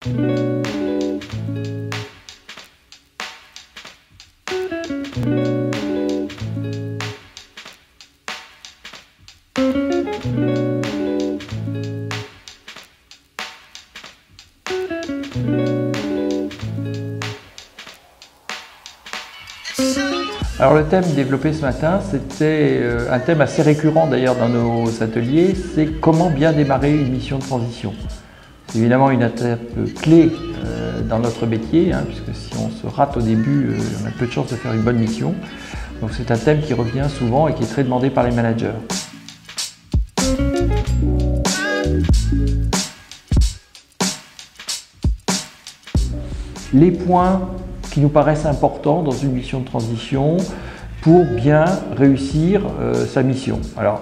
Alors le thème développé ce matin, c'était un thème assez récurrent d'ailleurs dans nos ateliers, c'est comment bien démarrer une mission de transition. C'est évidemment une étape clé dans notre métier, puisque si on se rate au début, on a peu de chances de faire une bonne mission. Donc c'est un thème qui revient souvent et qui est très demandé par les managers. Les points qui nous paraissent importants dans une mission de transition pour bien réussir sa mission. Alors,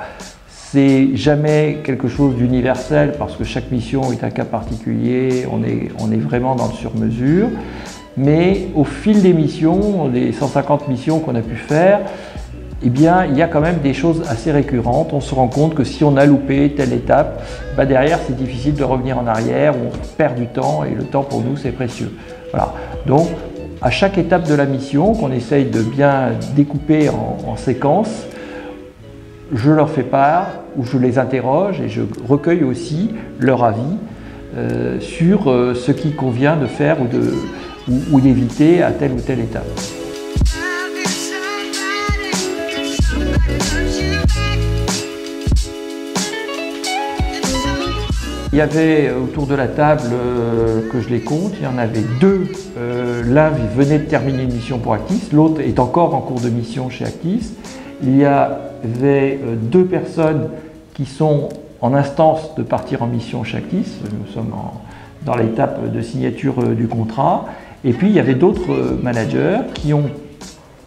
c'est jamais quelque chose d'universel parce que chaque mission est un cas particulier, on est vraiment dans le sur-mesure, mais au fil des missions, des 150 missions qu'on a pu faire, eh bien, il y a quand même des choses assez récurrentes. On se rend compte que si on a loupé telle étape, derrière c'est difficile de revenir en arrière, on perd du temps et le temps pour nous c'est précieux. Voilà. Donc, à chaque étape de la mission, qu'on essaye de bien découper en séquences, je leur fais part ou je les interroge et je recueille aussi leur avis sur ce qui convient de faire ou d'éviter à telle ou telle étape. Il y avait autour de la table, que je les compte, il y en avait deux. L'un venait de terminer une mission pour Actis, l'autre est encore en cours de mission chez Actis. Il y avait deux personnes qui sont en instance de partir en mission chez Actis. Nous sommes dans l'étape de signature du contrat. Et puis il y avait d'autres managers qui ont,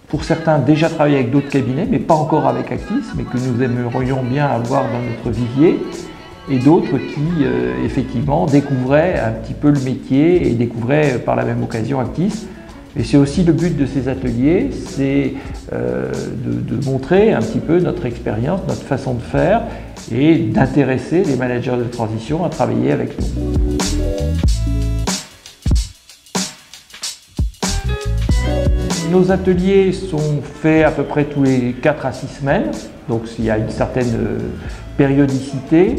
pour certains, déjà travaillé avec d'autres cabinets, mais pas encore avec Actis, mais que nous aimerions bien avoir dans notre vivier. Et d'autres qui, effectivement, découvraient un petit peu le métier et découvraient par la même occasion Actis. Et c'est aussi le but de ces ateliers, c'est de montrer un petit peu notre expérience, notre façon de faire et d'intéresser les managers de transition à travailler avec nous. Nos ateliers sont faits à peu près tous les 4 à 6 semaines, donc il y a une certaine périodicité.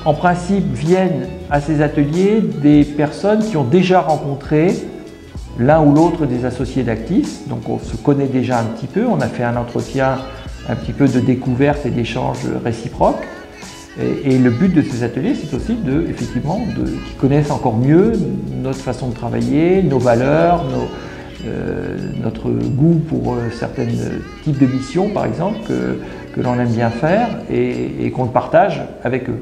En principe, viennent à ces ateliers des personnes qui ont déjà rencontré l'un ou l'autre des associés d'Actis, donc on se connaît déjà un petit peu, on a fait un entretien un petit peu de découverte et d'échange réciproque. Et le but de ces ateliers, c'est aussi qu'ils connaissent encore mieux notre façon de travailler, nos valeurs, notre goût pour certains types de missions, par exemple, que l'on aime bien faire et qu'on le partage avec eux.